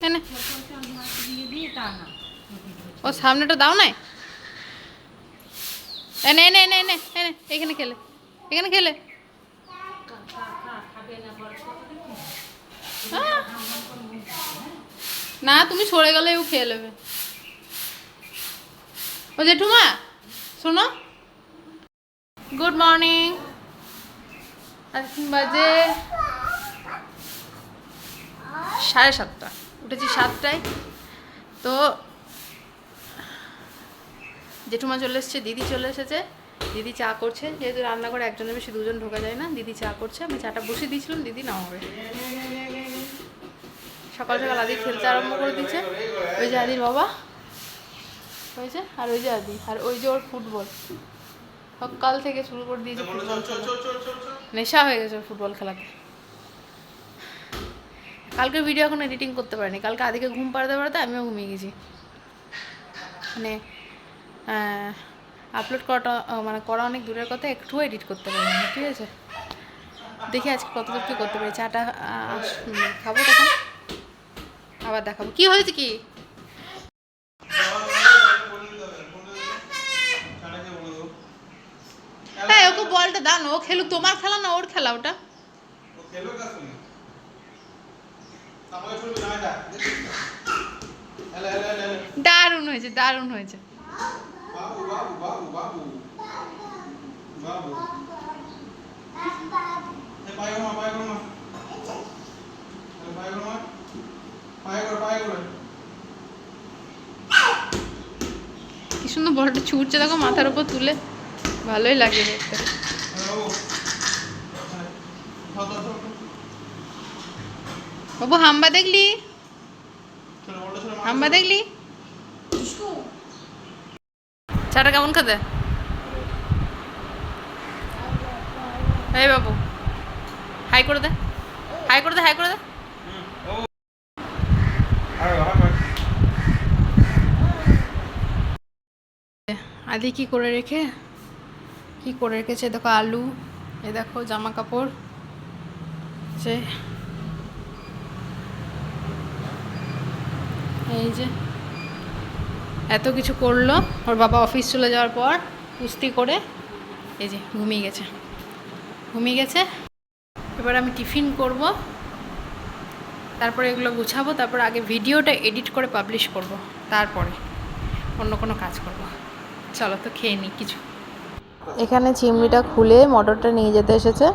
এনে ও সামনেটা দাও না, এনে এনে এনে এনে এনে এখানে খেলে, এখানে খেলে। না তুমি সরে গেলে ও খেয়ে নেবে। ও জেঠুমা শোনো, গুড মর্নিং। এখন বাজে 7:30, উঠেছি 7টায়। তো জেঠুমা চলে এসছে, দিদি চলে এসেছে। দিদি চা করছে, যেহেতু রান্নাঘরে একজনের বেশি দুজন ঢোকা যায় না, দিদি চা করছে। আমি চাটা বসিয়ে দিয়েছিলাম, দিদি নামাবে। সকাল সকাল আদি খেলতে আরম্ভ করে দিচ্ছে। ওই যে আদির বাবা হয়েছে, আর ওই যে আদি, আর ওই যে ওর ফুটবল সকাল থেকে শুরু করে দিয়েছে। ফুটবল খেলা নেশা হয়ে গেছে ওর ফুটবল খেলাতে। কালকে ভিডিও এখন এডিটিং করতে পারিনি, কালকে আদিকে ঘুম পাড়াতে পাড়াতে আমিও ঘুমিয়ে গেছি। মানে আপলোড করাটা মানে করা অনেক দূরের কথা, একটুও এডিট করতে পারিনি। ঠিক আছে, দেখি আজকে কতদূর কী করতে পারি। চাটা খাবো, তখন আবার দেখাবো কি হয়েছে। কি হ্যাঁ, ওকে বলটা দাও, ও খেলুক। তোমার খেলা না ওর খেলা, ওটা দারুণ হয়েছে, দারুণ হয়েছে। কি সুন্দর বলটা ছুটছে দেখো মাথার উপর তুলে, ভালোই লাগে দেখতে। বাবু হাম্বা দেখলি, হাম্বা দেখলি। চাটা কেমন খেতে? এই বাবু হাই করে দে, হাই করে দে, হাই করে দে। আদি কি করে রেখেছে দেখো, আলু, এ দেখো জামা কাপড়, যে এই যে এত কিছু করলো। ওর বাবা অফিস চলে যাওয়ার পর কুস্তি করে এই যে ঘুমিয়ে গেছে। এবার আমি টিফিন করব, তারপরে এগুলো গুছাবো, তারপর আগে ভিডিওটা এডিট করে পাবলিশ করব, তারপরে অন্য কোনো কাজ করব। চলো তো খেয়ে নিই কিছু। এখানে চিমনিটা খুলে মোটরটা নিয়ে যেতে এসেছে।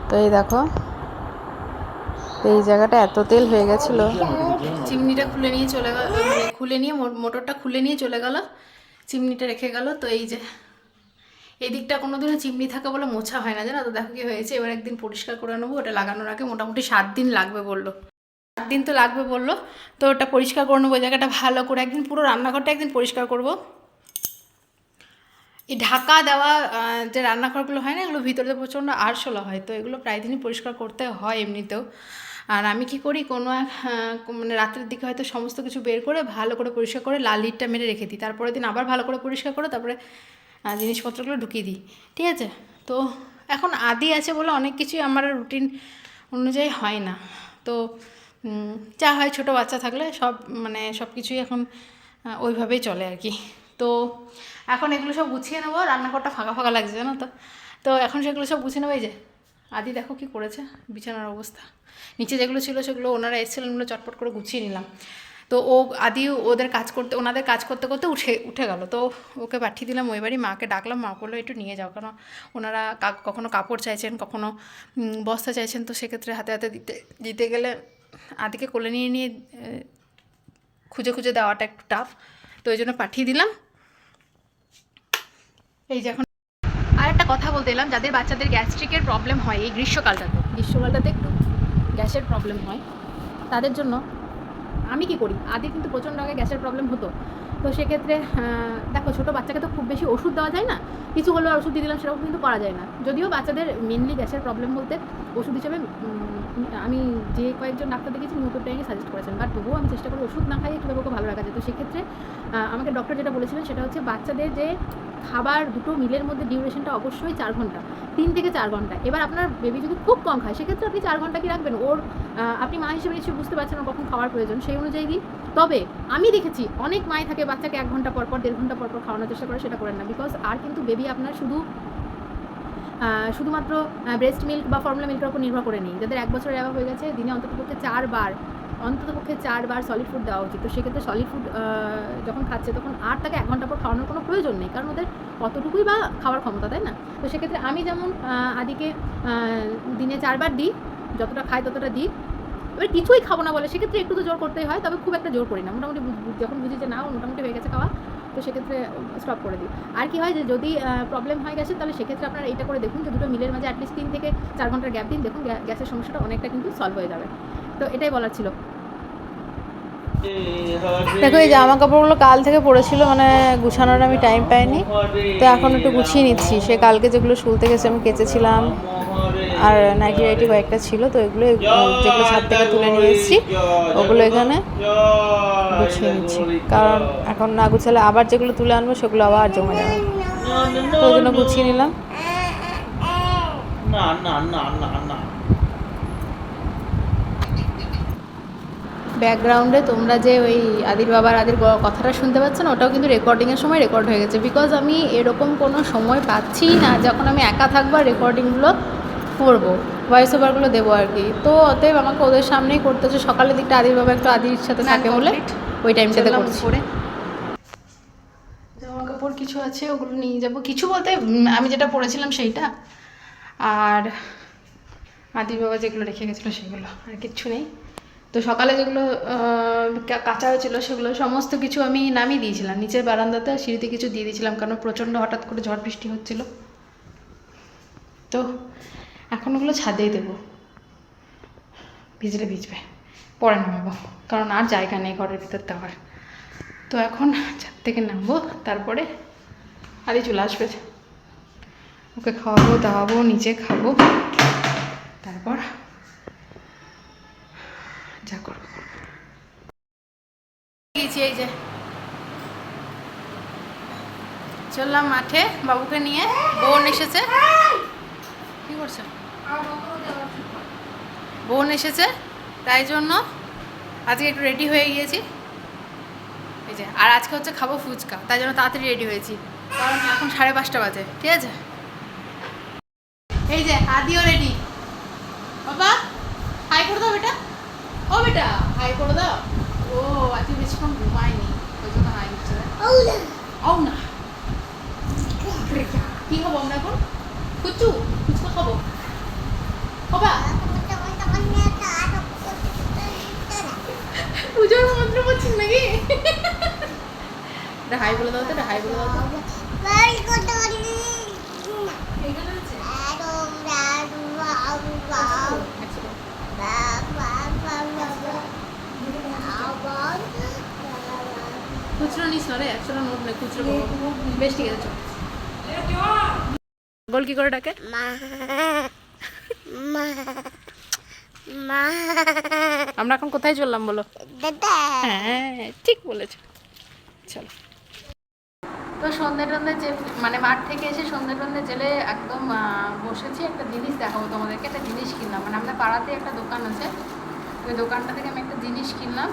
তো এই দেখো, এই জায়গাটা এত তেল হয়ে গেছিলো, চিমনিটা খুলে নিয়ে চলে গেল, মানে খুলে নিয়ে মোটরটা খুলে নিয়ে চলে গেল, চিমনিটা রেখে গেল। তো এই যে এই দিকটা কোনোদিনও চিমনি থাকা বলে মোছা হয় না, জানো তো। দেখো কি হয়েছে, এবার একদিন পরিষ্কার করে নেবো। ওটা লাগানোর আগে মোটামুটি 7 দিন লাগবে বললো, 7 দিন তো লাগবে বললো। তো ওটা পরিষ্কার করে নেবো, জায়গাটা ভালো করে একদিন, পুরো রান্নাঘরটা একদিন পরিষ্কার করব। এই ঢাকা দেওয়া যে রান্নাঘরগুলো হয় না, এগুলো ভিতরে প্রচণ্ড আরশোলা হয়, তো এগুলো প্রায় দিনই পরিষ্কার করতে হয় এমনিতেও। আর আমি কি করি, কোনো এক মানে রাতের দিকে হয়তো সমস্ত কিছু বের করে ভালো করে পরিষ্কার করে লাল ইটটা মেরে রেখে দিই, তারপরের দিন আবার ভালো করে পরিষ্কার করে তারপরে জিনিসপত্রগুলো ঢুকিয়ে দিই। ঠিক আছে, তো এখন আদি আছে বলে অনেক কিছুই আমার রুটিন অনুযায়ী হয় না। তো যা হয়, ছোটো বাচ্চা থাকলে সব কিছুই এখন ওইভাবেই চলে আর কি। তো এখন এগুলো সব গুছিয়ে নেবো, রান্নাঘরটা ফাঁকা ফাঁকা লাগছে জানো তো। তো এখন সেগুলো সব গুছিয়ে নেবো। এই যে আদি দেখো কি করেছে, বিছানার অবস্থা, নিচে যেগুলো ছিল সেগুলো ওনারা এসেছিলেন, ওগুলো চটপট করে গুছিয়ে নিলাম। তো আদি ওনাদের কাজ করতে করতে উঠে গেল। তো ওকে পাঠিয়ে দিলাম ওই বাড়ি, মাকে ডাকলাম, মা বললো একটু নিয়ে যাও, কারণ ওনারা কখনো কাপড় চাইছেন, কখনো বস্তা চাইছেন। তো সেক্ষেত্রে হাতে হাতে দিতে গেলে আদিকে কোলে নিয়ে খুঁজে খুঁজে দেওয়াটা একটু টাফ, তো ওই জন্য পাঠিয়ে দিলাম। এই যে এখন আর একটা কথা বলতে এলাম, যাদের বাচ্চাদের গ্যাস্ট্রিকের প্রবলেম হয় এই গ্রীষ্মকালটাতে একটু গ্যাসের প্রবলেম হয়, তাদের জন্য আমি কি করি, আগে কিন্তু প্রচণ্ড আগে গ্যাসের প্রবলেম হতো। তো সেক্ষেত্রে দেখো, ছোটো বাচ্চাকে তো খুব বেশি ওষুধ দেওয়া যায় না, কিছু হলো ওষুধ দিয়ে দিলাম, সেরকম কিন্তু করা যায় না। যদিও বাচ্চাদের মেনলি গ্যাসের প্রবলেম বলতে ওষুধ হিসেবে আমি যে কয়েকজন ডাক্তার দেখেছি নিউটোটাইনই সাজেস্ট করেছেন, বাট তবুও আমি চেষ্টা করি ওষুধ না খাইয়ে কীভাবে ওকে ভালো রাখা যায়। তো সেক্ষেত্রে আমাকে ডক্টর যেটা বলেছিলেন সেটা হচ্ছে, বাচ্চাদের যে খাবার দুটো মিলের মধ্যে ডিউরেশনটা অবশ্যই 4 ঘন্টা, 3 থেকে 4 ঘন্টা। এবার আপনার বেবি যদি খুব কম খায় সেক্ষেত্রে আপনি 4 ঘন্টা কি রাখবেন, ওর আপনি মা হিসেবে নিশ্চয়ই বুঝতে পারছেন ওর কখন খাওয়ার প্রয়োজন, সেই অনুযায়ী দিই। তবে আমি দেখেছি অনেক মাই থাকে বাচ্চাকে 1 ঘন্টা পর পর 1.5 ঘন্টা পর পর খাওয়ানোর চেষ্টা করে, সেটা করেন না। বিকজ আর কিন্তু বেবি আপনার শুধুমাত্র ব্রেস্ট মিল্ক বা ফর্মুলা মিল্কের উপর নির্ভর করে নেই। যাদের 1 বছরের অ্যাভাব হয়ে গেছে দিনে অন্ততপক্ষে 4 বার সলিড ফুড দেওয়া উচিত। তো সেক্ষেত্রে সলিড ফুড যখন খাচ্ছে তখন আর তাকে 1 ঘন্টা পর খাওয়ানোর কোনো প্রয়োজন নেই, কারণ ওদের কতটুকুই বা খাওয়ার ক্ষমতা, তাই না? তো সেক্ষেত্রে আমি যেমন আদিকে দিনে 4 বার দিই, যতটা খাই ততটা দিই। এবার কিছুই খাবো না বলে সেক্ষেত্রে একটু তো জোর করতেই হয়, তবে খুব একটা জোর করি না। মোটামুটি যখন বুঝি যে না মোটামুটি হয়ে গেছে খাওয়া, তো সেক্ষেত্রে স্টপ করে দিই। আর কি হয় যে যদি প্রবলেম হয়ে গেছে তাহলে সেক্ষেত্রে আপনারা এইটা করে দেখুন যে দুটো মিলের মাঝে অ্যাটলিস্ট 3 থেকে 4 ঘন্টার গ্যাপ দিন, দেখুন গ্যাসের সমস্যাটা অনেকটা কিন্তু সলভ হয়ে যাবে। তো এটাই বলার ছিল। দেখো এই জামা কাপড়গুলো কাল থেকে পড়েছিল, মানে গুছানোর আমি টাইম পাইনি, তো এখন একটু গুছিয়ে নিচ্ছি। সে কালকে যেগুলো শুলতে গেছে আমি কেচেছিলাম, আর নাইটি রাইটি কয়েকটা ছিল, তো এগুলো যেগুলো ছাদ থেকে তুলে নিয়ে এসেছি ওগুলো এখানে গুছিয়ে নিচ্ছি, কারণ এখন না গুছালে আবার যেগুলো তুলে আনবো সেগুলো আবার জমে যাবে, তো ওই জন্য গুছিয়ে নিলাম। না না না না না ব্যাকগ্রাউন্ডে তোমরা যে ওই আদির কথাটা শুনতে পাচ্ছ না, ওটাও কিন্তু রেকর্ডিংয়ের সময় রেকর্ড হয়ে গেছে। বিকজ আমি এরকম কোনো সময় পাচ্ছি না যখন আমি একা থাকবো আর রেকর্ডিংগুলো করবো, ভয়েস ওভারগুলো দেবো আর কি। তো অতএব আমাকে ওদের সামনেই করতে হচ্ছে। সকালের দিকটা আদির বাবা একটু আদির সাথে থাকে বলে ওই টাইমটাতে করছি। জামা কাপড় কিছু আছে ওগুলো নিয়ে যাবো, কিছু বলতে আমি যেটা পরেছিলাম সেইটা, আর আদির বাবা যেগুলো রেখে গেছিলো সেগুলো, আর কিচ্ছু নেই। তো সকালে যেগুলো কাঁচা হয়েছিল সেগুলো সমস্ত কিছু আমি নামিয়ে দিয়েছিলাম নিচের বারান্দাতে, আর সিঁড়িতে কিছু দিয়ে দিয়েছিলাম, কারণ প্রচণ্ড হঠাৎ করে ঝড় বৃষ্টি হচ্ছিলো। তো এখন ওগুলো ছাদেই দেবো, ভিজলে ভিজবে, পরে নামাবো, কারণ আর জায়গা নেই ঘরের ভিতর দেওয়ার। তো এখন ছাদ থেকে নামবো, তারপরে আদি চলে আসবে, ওকে খাওয়াবো দাওয়াবো, নিচে খাবো, তারপর যা করবো। এই যে চললাম মাঠে বাবুকে নিয়ে, বোন এসেছে। কি করছো? বোন এসেছে তাই জন্য আজকে একটু রেডি হয়ে গিয়েছি। এই যে, আর আজকে হচ্ছে খাবো ফুচকা, তাই জন্য তাড়াতাড়ি রেডি হয়েছি, কারণ এখন 5:30 বাজে। ঠিক আছে, এই যে আদিও রেডি। বাবা হাই করে দাও বেটা, ও বেটা হাই করে দাও। ও আজকে বেশিক্ষণ ঘুমায়নি ওই জন্য হাই হচ্ছে। ও না কি খাবো আমরা এখন? ফুচকা খাবো। বাবা পুজোর মন্ত্র পড়ছিস নাকি? এটা হাই বলে দাও তো, এটা হাই বলে দাও তো। খুচরো নিস না রে, 100 নোট নেই, খুচরো বেশ। ঠিক আছে, গোল কি করে ডাকে? আমরা এখন কোথায় চললাম বলো? হ্যাঁ ঠিক বলেছ, চলো। তো সন্ধ্যে টন্ধে মানে মাঠ থেকে এসে সন্ধ্যে টন্ধে জেলে একদম বসেছি। একটা জিনিস দেখাবো তোমাদেরকে, একটা জিনিস কিনলাম, মানে আমাদের পাড়াতে একটা দোকান আছে, ওই দোকানটা থেকে আমি একটা জিনিস কিনলাম।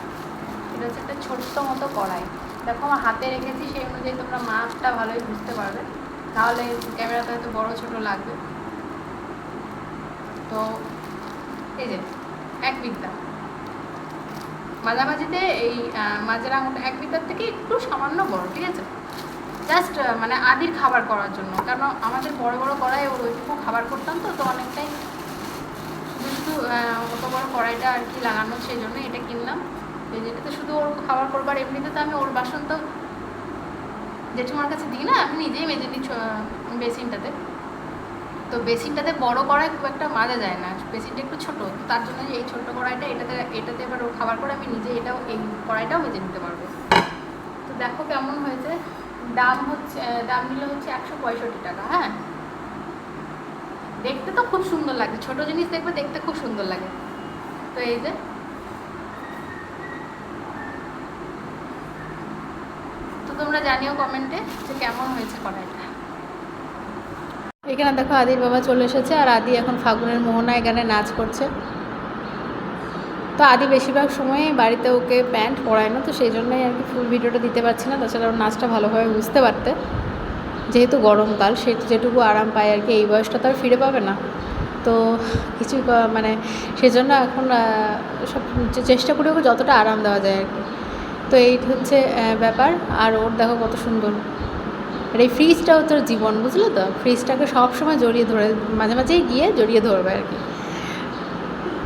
এটা হচ্ছে একটা ছোট্ট মতো কড়াই, দেখো আমার হাতে রেখেছি, সেই অনুযায়ী তোমরা মাপটা ভালোই বুঝতে পারবে, তাহলে ক্যামেরাতে হয়তো বড় ছোট লাগবে। তো এই যে 1 বিঘা মাঝামাঝিতে, এই মাঝের আঙুলটা 1 বিঘার থেকে একটু সামান্য বড়, ঠিক আছে? জাস্ট মানে আদির খাবার করার জন্য, কারণ আমাদের বড় বড় কড়াই ওর ওইটুকু খাবার করতাম, তো তো অনেকটাই শুধু অত বড় কড়াইটা আর কি লাগানো, সেই জন্য এটা কিনলাম। যেটাতে শুধু ওর খাবার করবার, এমনিতে তো আমি ওর বাসন তো জেঠুমার কাছে দিই না, আমি নিজেই মেজে নিই বেসিনটাতে। তো বেসিনটাতে বড় কড়াই খুব একটা মাজা যায় না, বেসিনটা একটু ছোটো, তার জন্য এই ছোট্ট কড়াইটা, এটাতে এবার ও খাবার করে আমি নিজে এই কড়াইটাও মেজে নিতে পারবো। তো দেখো কেমন হয়েছে। দাম নিল হচ্ছে 165 টাকা। হ্যাঁ, দেখতে তো খুব সুন্দর লাগে, ছোট জিনিস দেখবে দেখতে খুব সুন্দর লাগে। তো এই যে তো তোমরা জানিও কমেন্টে যে কেমন হয়েছে কড়াইটা। এখানে দেখো আদির বাবা চলে এসেছে, আর আদি এখন ফাগুনের মোহনায় গানে নাচ করছে। তো আদি বেশিরভাগ সময় বাড়িতে ওকে প্যান্ট পরায় না, তো সেই জন্যই আর কি ফুল ভিডিওটা দিতে পারছি না। তাছাড়া ওর নাচটা ভালোভাবে বুঝতে পারতে, যেহেতু গরমকাল সে যেটুকু আরাম পায় আর কি, এই বয়সটা তো আর ফিরে পাবে না। তো কিছু মানে সেজন্য এখন সব চেষ্টা করি ওকে যতটা আরাম দেওয়া যায় আর কি। তো এই হচ্ছে ব্যাপার। আর ওর দেখো কত সুন্দর, আর এই ফ্রিজটা হচ্ছে ওর জীবন, বুঝলে তো? ফ্রিজটাকে সবসময় জড়িয়ে ধরে, মাঝে মাঝেই গিয়ে জড়িয়ে ধরবে আর কি।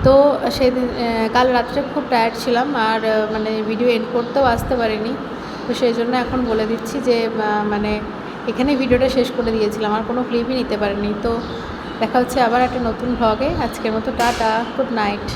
তো সেদিন কাল রাত্রে খুব টায়ার্ড ছিলাম, আর মানে ভিডিও এন্ড করতেও আসতে পারিনি। তো সেই জন্য এখন বলে দিচ্ছি যে মানে এখানে ভিডিওটা শেষ করে দিয়েছিলাম, আর কোনো ক্লিপই নিতে পারিনি। তো দেখা হচ্ছে আবার একটা নতুন ভ্লগে। আজকের মতো টাটা, গুড নাইট।